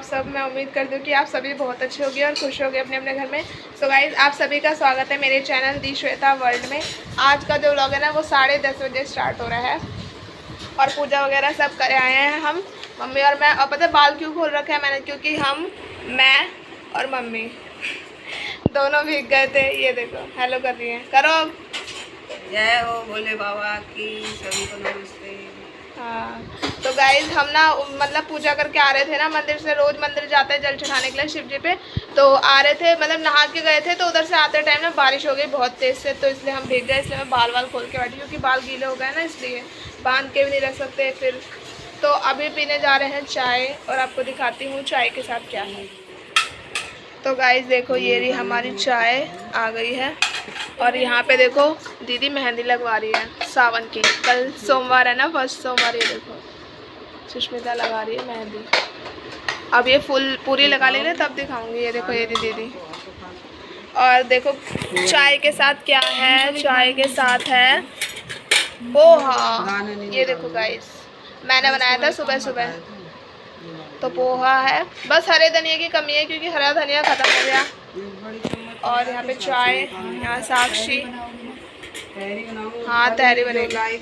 आप सब। मैं उम्मीद करती हूँ कि आप सभी बहुत अच्छे होंगे और खुश होंगे अपने अपने घर में। सो गाइज, आप सभी का स्वागत है मेरे चैनल दी श्वेता वर्ल्ड में। आज का जो व्लॉग है ना वो 10:30 बजे स्टार्ट हो रहा है और पूजा वगैरह सब करे आए हैं हम, मम्मी और मैं। और पता है बाल क्यों खोल रखा है मैंने? क्योंकि मैं और मम्मी दोनों भीग गए थे। ये देखो, हेलो कर रही हैं, करो। जय हो भोले बाबा की, सभी को नमस्ते। हाँ, तो गाइज हम ना मतलब पूजा करके आ रहे थे ना मंदिर से। रोज मंदिर जाते हैं जल चढ़ाने के लिए शिव जी पे। तो आ रहे थे, मतलब नहा के गए थे, तो उधर से आते टाइम ना बारिश हो गई बहुत तेज़ से, तो इसलिए हम भीग गए। इसलिए मैं बाल खोल के बैठी, क्योंकि बाल गीले हो गए ना, इसलिए बांध के भी नहीं रख सकते फिर। तो अभी पीने जा रहे हैं चाय, और आपको दिखाती हूँ चाय के साथ क्या है। तो गाइज देखो, ये रही हमारी चाय आ गई है। और यहाँ पे देखो दीदी मेहंदी लगवा रही है सावन की। कल सोमवार है ना, फर्स्ट सोमवार। ये देखो सुष्मिता लगा रही है मेहंदी। अब ये फुल पूरी लगा लेंगे तब दिखाऊंगी। ये देखो ये दीदी। और देखो चाय के साथ क्या है, चाय के साथ है पोहा। ये देखो गाइस, मैंने बनाया था सुबह सुबह। तो पोहा है, बस हरे धनिया की कमी है क्योंकि हरा धनिया ख़त्म हो गया। और यहाँ पे चाय, यहाँ साक्षी, हाँ तहरी बनेगी।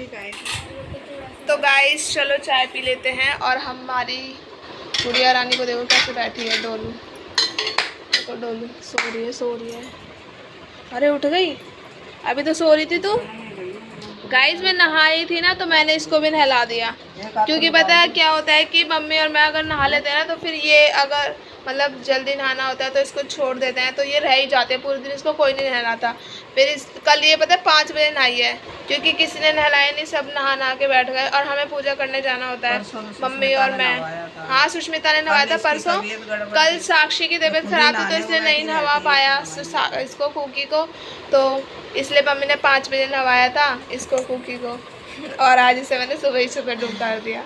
तो गाइस चलो चाय पी लेते हैं। और हमारी गुड़िया रानी को देखो कैसे बैठी है, डोलू। देखो डोलू सो रही है। अरे उठ गई, अभी तो सो रही थी तू। गाइस मैं नहाई थी ना, तो मैंने इसको भी नहला दिया। क्योंकि पता है क्या होता है कि मम्मी और मैं अगर नहा लेते हैं ना, तो फिर ये अगर मतलब जल्दी नहाना होता है तो इसको छोड़ देते हैं, तो ये रह ही जाते हैं पूरे दिन, इसको कोई नहीं नहलाता। फिर इस कल ये पता है 5 बजे नहाई है, क्योंकि किसी ने नहलाया नहीं, सब नहा के बैठ गए। और हमें पूजा करने जाना होता है, मम्मी और मैं। हाँ सुष्मिता ने नहवाया था परसों। कल साक्षी की तबीयत खराब थी, तो इसलिए नहीं नहवा पाया इसको, कुकी को। तो इसलिए मम्मी ने 5 बजे नहवाया था इसको, कुकी को। और आज इसे मैंने सुबह ही सुबह डूब डाल दिया।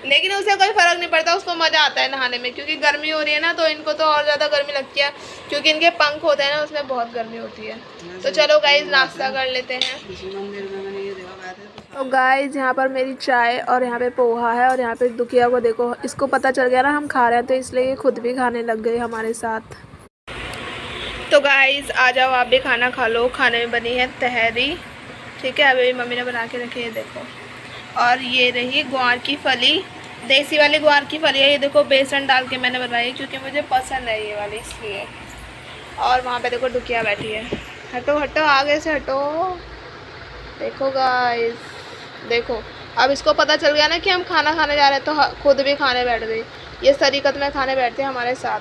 लेकिन उसे कोई फ़र्क नहीं पड़ता, उसको मज़ा आता है नहाने में। क्योंकि गर्मी हो रही है ना, तो इनको तो और ज़्यादा गर्मी लगती है, क्योंकि इनके पंख होते हैं ना, उसमें बहुत गर्मी होती है। तो चलो गाइज नाश्ता कर लेते हैं। तो गाइज यहाँ पर मेरी चाय, और यहाँ पे पोहा है, और यहाँ पे दुखिया को देखो, इसको पता चल गया ना हम खा रहे हैं, तो इसलिए ये खुद भी खाने लग गई हमारे साथ। तो गाइज आ जाओ आप भी खाना खा लो। खाने में बनी है तहरी, ठीक है, अभी मम्मी ने बना के रखी है, देखो। और ये रही ग्वार की फली, देसी वाली ग्वार की फली है। ये देखो बेसन डाल के मैंने बनाई, क्योंकि मुझे पसंद है ये वाली, इसलिए। और वहाँ पे देखो डुकिया बैठी है। हटो हटो, आगे से हटो। देखो गाइस, देखो अब इसको पता चल गया ना कि हम खाना खाने जा रहे हैं, तो खुद भी खाने बैठ गई। ये सरीकत में खाने बैठते हैं हमारे साथ।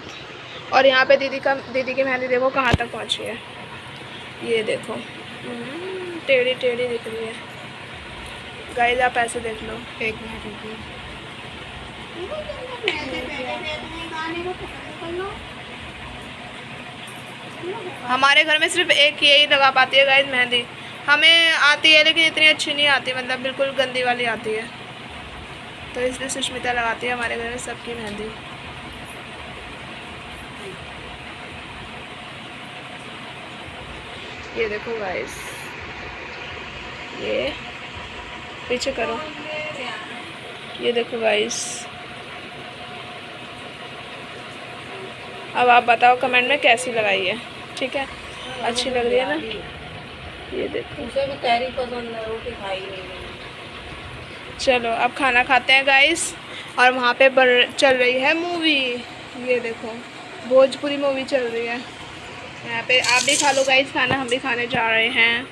और यहाँ पे दीदी की मेहंदी देखो कहाँ तक पहुँची है। ये देखो टेढ़ी टेढ़ी दिख रही है। गाइस आप ऐसे देख लो। एक मिनट रुकिए। हमारे घर में सिर्फ एक यही लगा पाती है गाइस मेहंदी। हमें आती है लेकिन इतनी अच्छी नहीं आती, मतलब बिल्कुल गंदी वाली आती है। तो इसलिए सुष्मिता लगाती है हमारे घर में सबकी मेहंदी। ये देखो गाइस, ये पीछे करो। ये देखो गाइस, अब आप बताओ कमेंट में कैसी लगाई है, ठीक है? अच्छी लग रही है ना? ये देखो, उसे भी तहरी पसंद है, रोटी खाई नहीं। चलो अब खाना खाते हैं गाइस। और वहाँ पे चल रही है मूवी। ये देखो भोजपुरी मूवी चल रही है यहाँ पे। आप भी खा लो गाइस खाना, हम भी खाने जा रहे हैं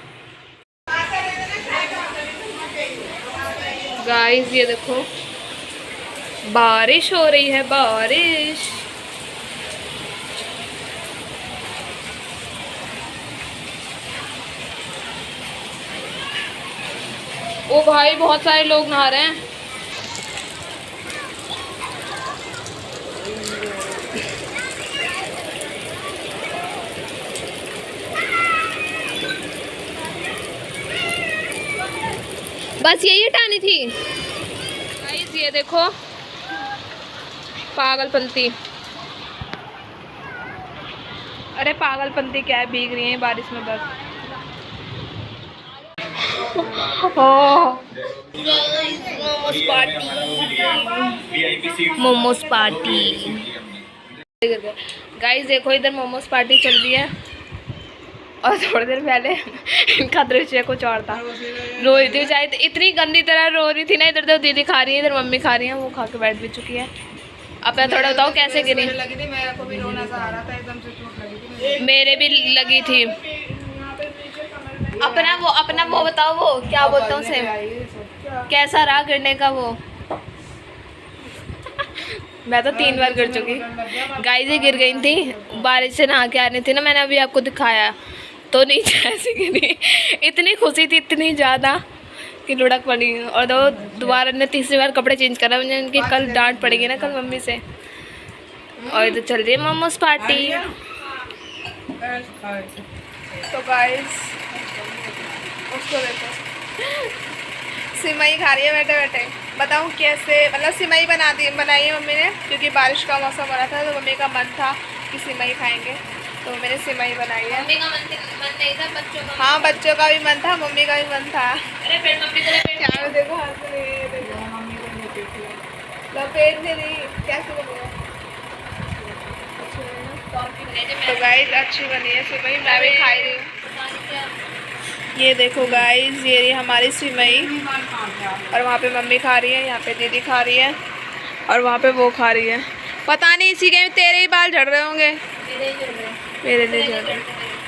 गाइस। ये देखो बारिश हो रही है, बारिश। ओ भाई बहुत सारे लोग नहा रहे हैं। बस यही हटानी थी गाइस। ये देखो पागलपंती। अरे पागलपंती क्या है, भीग रही है बारिश में बस। Momos party, momos party. Guys देखो इधर मोमोज पार्टी चल रही है और थोड़ी देर पहले इनका दृश्य कुछ और था। रो रही थी बेचारी, इतनी गंदी तरह रो रही थी ना। इधर तो दीदी खा रही है, इधर मम्मी खा रही है, वो खा के बैठ भी चुकी है। अब मैं थोड़ा बताओ कैसे गिरी। लगी थी, मेरे को भी रोना सा आ रहा था, एकदम से चोट लगी थी मेरे भी लगी थी। अपना वो बताओ, वो क्या बोलते हैं उसे, कैसा रहा गिरने का वो। मैं तो 3 बार गिर चुकी। गाइस ये गिर गई थी, बारिश से नहा के आ रही थी ना, मैंने अभी आपको दिखाया तो नीचे ऐसे गिरी। इतनी खुशी थी, इतनी ज़्यादा कि लुढ़क पड़ी। और दोबारा ने तीसरी बार कपड़े चेंज करा मुझे, उनकी कल डांट पड़ेगी ना कल मम्मी से। और इधर चल रही है मोमोज पार्टी। तो गाइस उसको देखो, सिमई खा रही है बैठे बैठे। बताऊँ कैसे, मतलब सिमई बनाई है मम्मी ने, क्योंकि बारिश का मौसम हो रहा था तो मम्मी का मन था कि सिमई खाएंगे, तो मैंने सिमई बनाई है। मम्मी का मन नहीं था, बच्चों का। हाँ बच्चों का भी मन था, मम्मी का भी मन था। अरे फिर मम्मी को क्या देखो, हाथ में देखो लपेट दे रही, कैसे बनेगा। तो गाइस अच्छी बनी है सिमई, मैं भी खाई रही हूँ। ये देखो गाइस, ये रही हमारी सिमई, और वहाँ पे मम्मी खा रही है, यहाँ पे दीदी खा रही है, और वहाँ पे वो खा रही है। पता नहीं इसी के तेरे ही बाल झड़ रहे होंगे, मेरे नहीं झड़ रहे।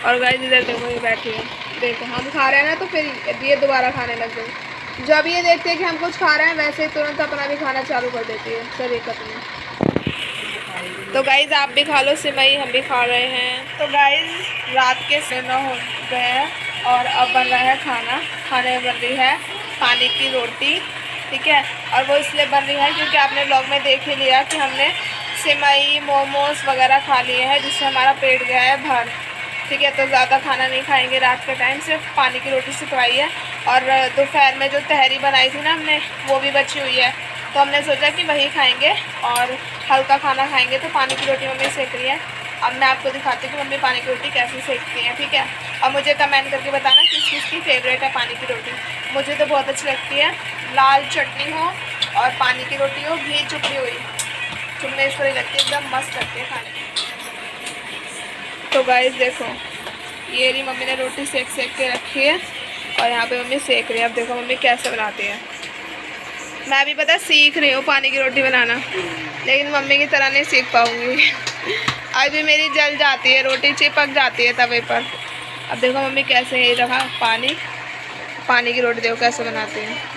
और गाइस इधर देखो ये बैठी है, देखो हम खा रहे हैं ना तो फिर ये दोबारा खाने लग गई। जब ये देखते हैं कि हम कुछ खा रहे हैं वैसे ही तुरंत अपना भी खाना चालू कर देती है तरीकत में। तो गाइस आप भी खा लो सिमई, हम भी खा रहे हैं। तो गाइस रात के 9 हो गए हैं और अब बन रहा है खाना। खाने में बन रही है पानी की रोटी, ठीक है। और वो इसलिए बन रही है क्योंकि आपने ब्लॉग में देख ही लिया कि हमने सिमई मोमोज वगैरह खा लिए हैं, जिससे हमारा पेट गया है भर, ठीक है। तो ज़्यादा खाना नहीं खाएंगे रात के टाइम, सिर्फ पानी की रोटी सिखवाई है। और दोपहर में जो तहरी बनाई थी ना हमने, वो भी बची हुई है, तो हमने सोचा कि वही खाएंगे और हल्का खाना खाएंगे। तो पानी की रोटी मम्मी सेक रही है। अब मैं आपको दिखाती हूँ कि मम्मी पानी की रोटी कैसे सेकती हैं, ठीक है। और मुझे कमेंट करके बताना किस चीज़ की फेवरेट है पानी की रोटी। मुझे तो बहुत अच्छी लगती है, लाल चटनी हो और पानी की रोटी हो, घी चुपड़ी हुई, चुम्बेश्वरी लगती है, एकदम मस्त लगती है खाने में। तो गाइस देखो ये रही मम्मी ने रोटी सेक के रखी है, और यहाँ पे मम्मी सेक रही है। अब देखो मम्मी कैसे बनाती है। मैं भी पता सीख रही हूँ पानी की रोटी बनाना, लेकिन मम्मी की तरह नहीं सीख पाऊँगी। अभी मेरी जल जाती है, रोटी चिपक जाती है तवे पर। अब देखो मम्मी कैसे ये रखा पानी की रोटी, देखो कैसे बनाती है।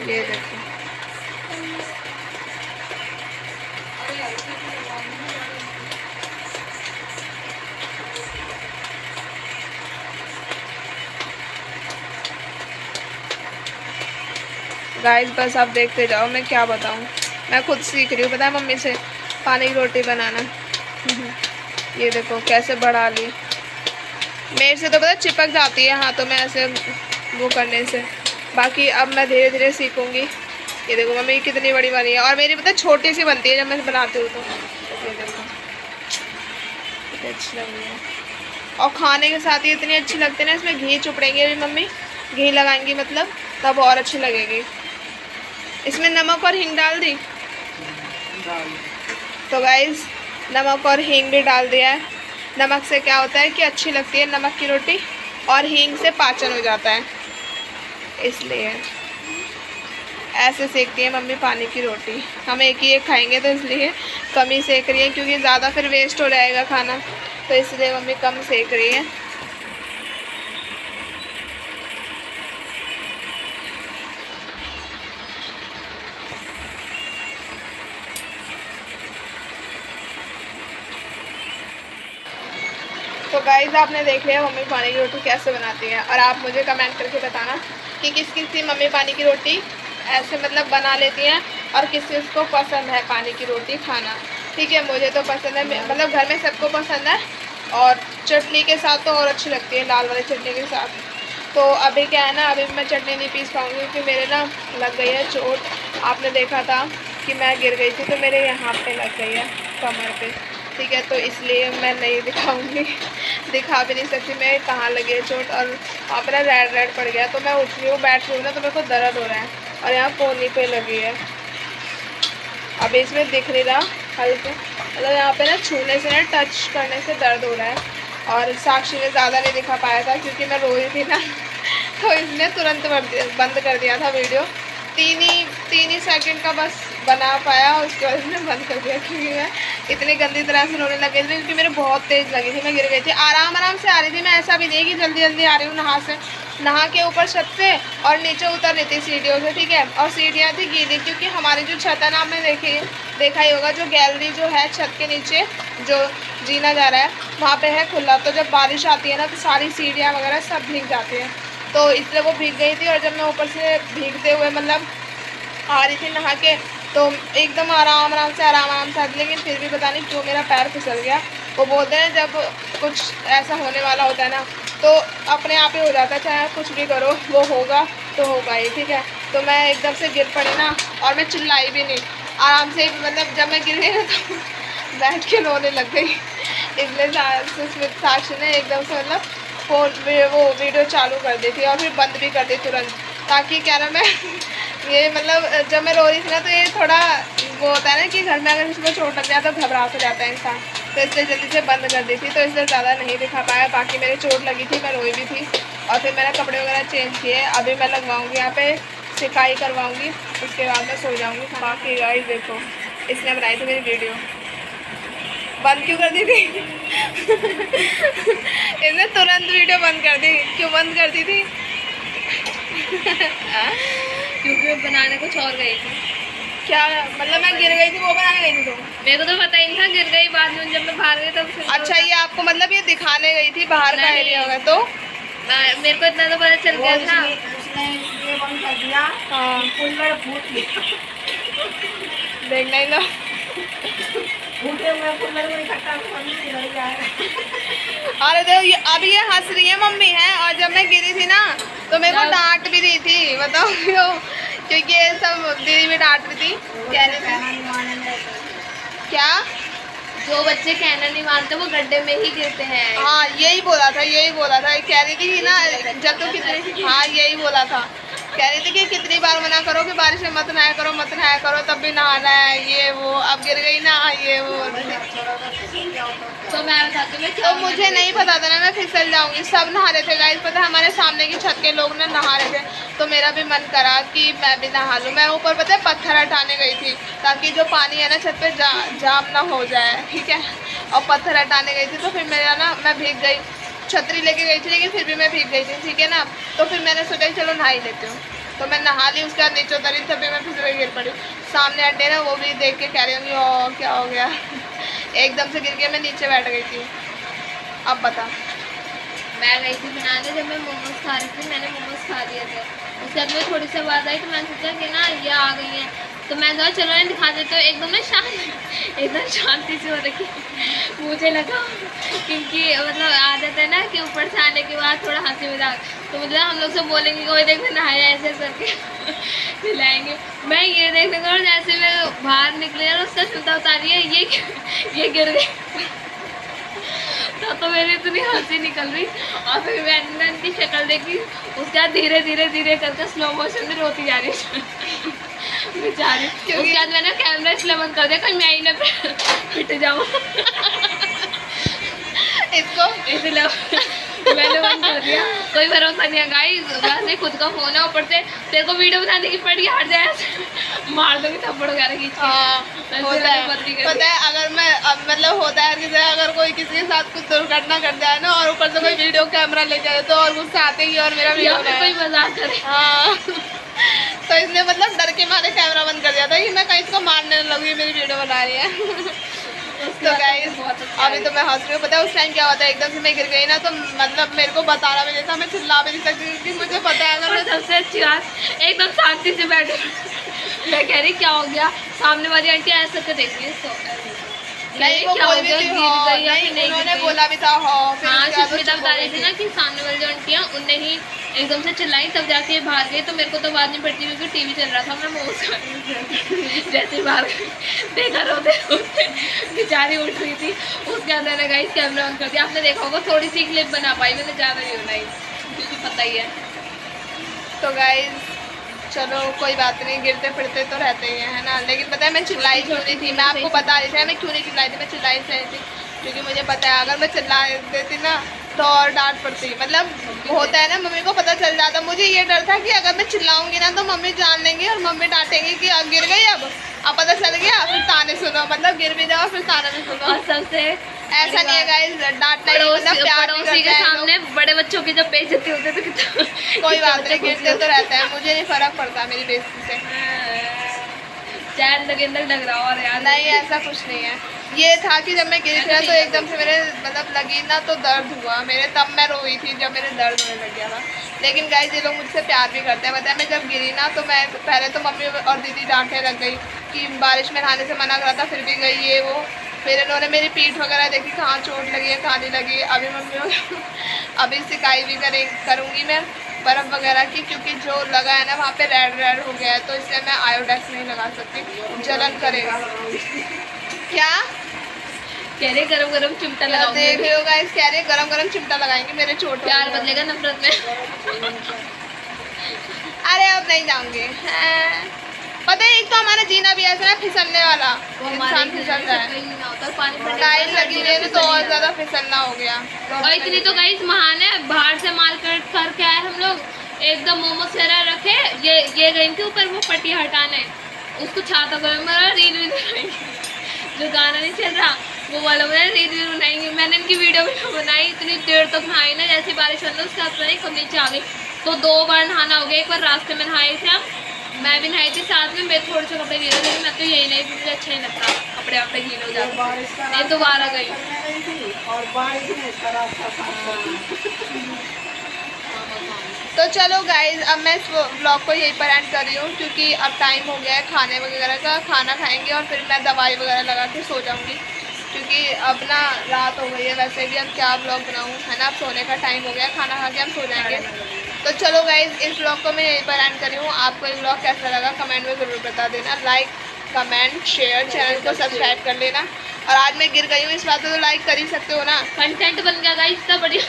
ये देखो गाइस, बस आप देखते जाओ, मैं क्या बताऊँ। मैं खुद सीख रही हूँ पता है मम्मी से पानी की रोटी बनाना। ये देखो कैसे बढ़ा ली, मेरे से तो पता चिपक जाती है हाथों में ऐसे वो करने से। बाकी अब मैं धीरे धीरे सीखूँगी। ये देखो मम्मी कितनी बड़ी बनी है, और मेरी पता छोटी सी बनती है जब मैं बनाती हूँ तो। ये देखो कितनी अच्छी लग रही है, और खाने के साथ ही इतनी अच्छी लगती है ना। इसमें घी चुपड़ेंगे अभी मम्मी, घी लगाएंगी मतलब, तब और अच्छी लगेगी। इसमें नमक और हींग डाल दी, तो गाइस नमक और हींग भी डाल दिया है। नमक से क्या होता है कि अच्छी लगती है नमक की रोटी, और हींग से पाचन हो जाता है, इसलिए ऐसे सेकती है मम्मी पानी की रोटी। हम एक ही एक खाएंगे तो इसलिए कम ही सेक रही है, क्योंकि ज़्यादा फिर वेस्ट हो जाएगा खाना, तो इसलिए मम्मी कम सेक रही है। तो गाइस आपने देख लिया मम्मी पानी की रोटी कैसे बनाती है, और आप मुझे कमेंट करके बताना कि किस किस की मम्मी पानी की रोटी ऐसे मतलब बना लेती हैं, और किस किस को पसंद है पानी की रोटी खाना, ठीक है। मुझे तो पसंद है, मतलब घर में सबको पसंद है, और चटनी के साथ तो और अच्छी लगती है, लाल वाली चटनी के साथ। तो अभी क्या है ना, अभी मैं चटनी नहीं पीस पाऊँगी क्योंकि मेरे ना लग गई है चोट। आपने देखा था कि मैं गिर गई थी, तो मेरे यहाँ पे लग गई है कमर पे, ठीक है, तो इसलिए मैं नहीं दिखाऊंगी, दिखा भी नहीं सकती मैं कहाँ लगी है चोट। और वहाँ पर रेड रेड पड़ गया, तो मैं उठ रही हूँ, बैठ रही हूँ ना, तो मेरे को दर्द हो रहा है। और यहाँ कोहनी पे लगी है, अभी इसमें दिख नहीं रहा हल्के, मतलब यहाँ पे ना छूने से ना, टच करने से दर्द हो रहा है। और साक्षी ने ज़्यादा नहीं दिखा पाया था क्योंकि मैं रो रही थी ना, तो इसने तुरंत बंद कर दिया था वीडियो। तीन ही सेकंड का बस बना पाया, उसके बाद इसने बंद कर दिया क्योंकि मैं इतनी गंदी तरह से रोने लगी थी, क्योंकि मेरे बहुत तेज़ लगी थी, मैं गिर गई थी। आराम से आ रही थी मैं, ऐसा भी नहीं कि जल्दी जल्दी आ रही हूँ नहा के ऊपर छत से और नीचे उतर रही थी सीढ़ियों से, ठीक है। और सीढ़ियाँ थी गीली, क्योंकि हमारी जो छत है ना, आपने देखा ही होगा, जो गैलरी जो है छत के नीचे जो जीना जा रहा है वहाँ पे है खुला, तो जब बारिश आती है ना तो सारी सीढ़ियाँ वगैरह सब भीग जाती हैं, तो इसलिए वो भीग गई थी। और जब मैं ऊपर से भीगते हुए मतलब आ रही थी नहा के, तो एकदम आराम से आती, लेकिन फिर भी पता नहीं क्यों मेरा पैर फिसल गया। वो बोलते हैं जब कुछ ऐसा होने वाला होता है ना, तो अपने आप ही हो जाता है, चाहे कुछ भी करो वो होगा तो होगा ही, ठीक है। तो मैं एकदम से गिर पड़ी ना, और मैं चिल्लाई भी नहीं, आराम से, मतलब जब मैं गिर गई ना तो बैठ के रोने लग गई। इसलिए साक्षी ने एकदम से मतलब वो वीडियो चालू कर दी थी और फिर बंद भी कर दी तुरंत, ताकि क्या ना मैं ये मतलब जब मैं रो रही थी ना, तो ये थोड़ा वो होता है ना कि घर में अगर किसी को चोट लग जाए तो घबराहट हो जाता है इंसान, तो इसलिए जल्दी से बंद कर दी थी, तो इसलिए ज़्यादा नहीं दिखा पाया। बाकी मेरी चोट लगी थी, मैं रोई भी थी, और फिर मैंने कपड़े वगैरह चेंज किए। अभी मैं लगवाऊँगी यहाँ पे सिकाई करवाऊँगी, उसके बाद मैं सो जाऊँगी। बाकी गाइस देखो, इसने बनाई थी मेरी वीडियो, बंद क्यों कर दी थी इसने तुरंत वीडियो बंद कर दी। क्यों बंद कर दी थी? क्योंकि मैं बनाने कुछ और गई थी। क्या मतलब मैं गिर गई थी, वो बनाने गई थी? तो मेरे को तो पता ही नहीं था, गिर गई बाद में जब मैं बाहर गई तब। अच्छा, ये आपको मतलब ये दिखाने गई थी बाहर का एरिया होगा, तो मेरे को इतना तो पता चल गया था। उसने ये बंद कर दिया, हाँ कुल्लड़ फूट गया, देखना ही लो, फूटे हुए कुल्लड़ को इकट्ठा कर जाएगा। अरे देखो अब ये हंस रही है मम्मी है, और जब मैं गिरी थी ना तो मेरे को डांट भी दी थी, बताओ क्यों? क्योंकि ये सब दीदी भी डांट रही थी, कह रही थी क्या जो बच्चे कहना नहीं मानते वो गड्ढे में ही गिरते हैं। हाँ यही बोला था, कह रही थी ना जब तो कितनी, हाँ यही बोला था, कह रही थी कि कितनी बार मना करो कि बारिश में मत नहाया करो, तब भी नहाना है, ये वो, अब गिर गई ना, ये वो। तो मैं बताती हूँ, तो मुझे नहीं पता था ना, मैं फिसल जाऊंगी। सब नहा रहे थे गाइस, पता है हमारे सामने की छत के लोग ना नहा रहे थे, तो मेरा भी मन करा कि मैं भी नहा लूँ। मैं ऊपर पता है पत्थर हटाने गई थी, ताकि जो पानी है ना छत पे जाम ना हो जाए, ठीक है। और पत्थर हटाने गई थी, तो फिर मेरा ना, मैं भीग गई, छतरी लेके गई थी लेकिन फिर भी मैं भीग गई थी, ठीक है ना। तो फिर मैंने सोचा कि चलो नहा ही लेती हूँ, तो मैं नहा ली, उसके बाद नीचे उतरी, तभी मैं फिसल गिर पड़ी। सामने अड्डे ना, वो भी देख के कह रही होंगी ओ क्या हो गया एकदम से गिर के मैं नीचे बैठ गई थी। अब बता। मैं गई थी बनाने, जब मैं मोमोज खा रही थी, मैंने मोमोज खा दिए थे, उसके बाद में थोड़ी सी आवाज़ आई, तो मैंने सोचा कि ना ये आ गई है, तो मैं कहा चलो ना दिखा देते हो। एकदम शांति से हो रखी मुझे लगा, क्योंकि मतलब आदत है ना कि ऊपर से आने के बाद थोड़ा हंसी मजाक, तो मतलब हम लोग सब बोलेंगे कोई देख नहाया ऐसे करके खिलाएंगे। मैं ये देखने को जैसे मैं बाहर निकले और उसका जूता उतारी है, ये गिर गई तो मेरी इतनी हंसी निकल रही, और फिर मैंने इनकी शक्ल देखी, उसके बाद धीरे धीरे करके स्लो मोशन में रोती जा रही बेचारी। उसके बाद मैंने कैमरा इसलिए बंद कर दिया कहीं मैं ही ना पिट जाऊँ इसको, इसलिए मैंने बंद कर दिया। कोई भरोसा नहीं है गाइस, वैसे खुद का फोन है, ऊपर से तेरे को वीडियो बनाने की पड़ी, हट जाए मार दूंगी थप्पड़ वगैरह की। हाँ होता है, पता है अगर मैं मतलब होता है जैसे अगर कोई किसी के साथ कुछ दुर्घटना कर जाए ना, और ऊपर से कोई वीडियो कैमरा ले जाए, तो और गुस्सा आते ही और मेरा वीडियो कोई मजाक करे। हाँ तो इसने मतलब डर के मारे कैमरा बंद कर दिया था कि मैं कहीं इसको मारने लगी, मेरी वीडियो बना रही है तो गाइस अभी तो मैं हंस रही हूँ। पता है उस टाइम क्या होता है, एकदम से मैं गिर गई ना, तो मतलब मेरे को बताना भी नहीं था, मैं चिल्ला भी नहीं सकती, क्योंकि मुझे पता है अगर मैं सबसे अच्छी बात एकदम शांति से बैठे मैं कह रही क्या हो गया, सामने वाली आंटी ऐसा करके देख रही है, नहीं वो क्या बोल हो भी गया, थी गिर हाँ, गई या नहीं फिर नहीं गिर उन्होंने गई? बोला भी था हाँ, फिर हाँ उसके बाद वो सुष्मिता चुप बता हो रही गई थी ना कि सामने वाली जो आंटी है उनने ही एकदम से चिल्लाई, तब जाके बाहर गई। तो मेरे को तो आवाज नहीं पड़ती क्योंकि टीवी चल रहा था, मैं मोमोज खा रही थी। जैसे ही बाहर गई देखा रोते रोते बेचारी उठ रही थी, उसके अंदर ने गाइस कैमरा ऑन कर दिया। आपने देखा होगा, थोड़ी सी क्लिप बना पाई मैंने, ज़्यादा नहीं बनाई क्योंकि पता ही है। तो गाइस चलो कोई बात नहीं, गिरते फिरते तो रहते ही हैं, है ना। लेकिन पता है मैं चिल्लाई क्यों नहीं थी, मैं आपको बता रही थी मैं क्यों नहीं चिल्लाई थी। मैं चिल्लाई से रही थी क्योंकि मुझे पता है अगर मैं चिल्ला देती ना तो और डांट पड़ती। मतलब होता है ना, मम्मी को पता चल जाता। मुझे ये डर था कि अगर मैं चिल्लाऊंगी ना तो मम्मी जान लेंगी और मम्मी डांटेंगी कि अब गिर गई, अब पता चल गया, फिर ताने सुनो। मतलब गिर भी जाओ फिर ताने भी सुनो। और सबसे ऐसा नहीं है गाइस, डांटना ही मतलब प्यार भी पड़ोसी करते के हैं लोग। सामने बड़े बच्चों की जब बेइज्जती होती है तो कितना कोई बात नहीं, गिरते तो रहता है, मुझे नहीं फर्क पड़ता मेरी बेइज्जती से। चैन लगे लग रहा और यार नहीं ऐसा कुछ नहीं है। ये था कि जब मैं गिरी थी ना तो एकदम से मेरे मतलब लगी ना तो दर्द हुआ मेरे, तब मैं रोई थी जब मेरे दर्द होने लग गया था। लेकिन गाइस ये लोग मुझसे प्यार भी करते हैं। बताया मैं जब गिरी ना तो मैं पहले तो मम्मी और दीदी डांटने लग गई कि बारिश में नहाने से मना करा था फिर भी गई ये वो। फिर इन्होंने मेरी पीठ वगैरह देखी कहाँ चोट लगी है कहाँ नहीं लगी। अभी मम्मी अभी सिकाई भी करूँगी मैं बर्फ़ वगैरह की, क्योंकि जो लगा है ना वहाँ पे रेड रेड हो गया है, तो इसलिए मैं आयोडेक्स नहीं लगा सकती, जलन करेगा। क्या कह रहे गरम गरम चिमटा देख लगाओगे? रहे हो गाइस, कह रहे गरम गरम चिमटा लगाएंगे मेरे चोट प्यार होगी। बदलेगा नफरत में। अरे अब नहीं जाऊंगे। पता है एक तो हमारा जीना भी ऐसा है फिसलने वाला, इंसान फिसल रहा है। टाइल लगी हुई है तो और ज्यादा फिसलना हो गया। और इतनी तो गाइस महान है, बाहर से माल करके आए हम लोग, एकदम मोमोज वगैरह रखे। ये गई थी ऊपर वो पट्टी हटाने, उसको छाता कर रील भी बनाएंगे, जो गाना नहीं चल रहा वो वाला बोला रील भी बनाएंगे। मैंने इनकी वीडियो भी बनाई, इतनी देर तक नहाई ना, जैसे बारिश होने उसके बाद नहीं कब नीचे आ गई। तो 2 बार नहाना हो गया, एक बार रास्ते में नहाए थे हम, मैं भी नहाई थी साथ में, मेरे थोड़े से कपड़े गीले थे, मैं तो यही नहीं, मुझे अच्छा नहीं लगता कपड़े वपड़े गीले हो जाते। ये दोबारा गई और बारिश में इसका रास्ता साफ तो चलो गाइज अब मैं इस ब्लॉग को यहीं पर एंड कर रही हूँ क्योंकि अब टाइम हो गया है खाने वगैरह का। खाना खाएंगे और फिर मैं दवाई वगैरह लगा के सो जाऊँगी क्योंकि अब ना रात हो गई है। वैसे भी अब क्या ब्लॉग बनाऊँ, है ना। अब सोने का टाइम हो गया, खाना खा के हम सो जाएंगे। तो चलो गाइज इस ब्लॉग को मैं यहीं पर एंड कर रही हूँ। आपको ये ब्लॉग कैसा लगा कमेंट में ज़रूर बता देना। लाइक कमेंट शेयर, चैनल को सब्सक्राइब कर लेना। और आज मैं गिर गई हूँ इस बात को तो लाइक कर ही सकते हो ना। कंटेंट बन गया गाइस, इतना बढ़िया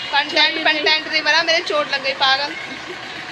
कंटेंट नहीं बना, मेरे चोट लग गई पागल।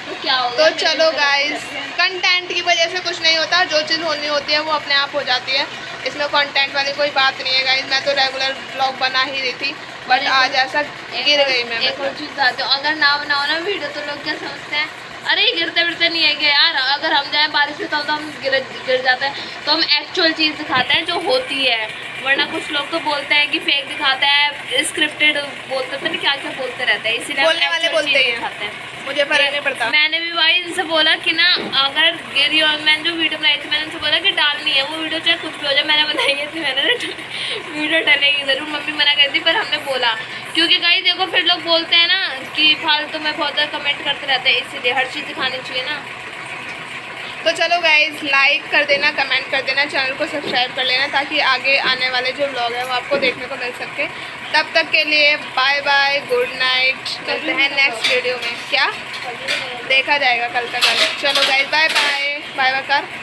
तो क्या होगा। तो चलो गाइस कंटेंट की वजह से कुछ नहीं होता, जो चीज़ होनी होती है वो अपने आप हो जाती है। इसमें कंटेंट वाली कोई बात नहीं है गाइस। मैं तो रेगुलर ब्लॉग बना ही रही थी बट आज ऐसा गिर गई मैं। एक और चीज़ बताती हूँ, अगर ना बनाओ ना वीडियो तो लोग क्या समझते हैं, अरे गिरते विरते नहीं है क्या यार। अगर हम जाए बारिश में तो हम गिर जाते हैं, तो हम एक्चुअल चीज़ दिखाते हैं जो होती है। वरना कुछ लोग तो बोलते हैं कि फेक दिखाता है, स्क्रिप्टेड बोलते हैं, क्या क्या बोलते रहते हैं, इसीलिए बोलने वाले बोलते ही दिखाते हैं। मुझे फर्क नहीं पड़ता। मैंने भी भाई इनसे बोला कि ना अगर गिरी और मैंने जो वीडियो बनाई थी मैंने उनसे बोला कि डालनी है वो वीडियो, चाहे कुछ भी हो जाए। मैंने बनाई है थी, मैंने वीडियो डालेगी ज़रूर, मम्मी मना कर दी पर हमने बोला क्योंकि गाइस देखो फिर लोग बोलते हैं ना कि फालतू में बहुत ज़्यादा कमेंट करते रहते हैं, इसीलिए हर चीज़ दिखानी चाहिए ना। तो चलो गाइज लाइक कर देना, कमेंट कर देना, चैनल को सब्सक्राइब कर लेना ताकि आगे आने वाले जो ब्लॉग है वो आपको देखने को मिल सके। तब तक के लिए बाय बाय, गुड नाइट। मिलते हैं नेक्स्ट वीडियो में। क्या देखा जाएगा कल तक। चलो guys bye bye, bye bye कर।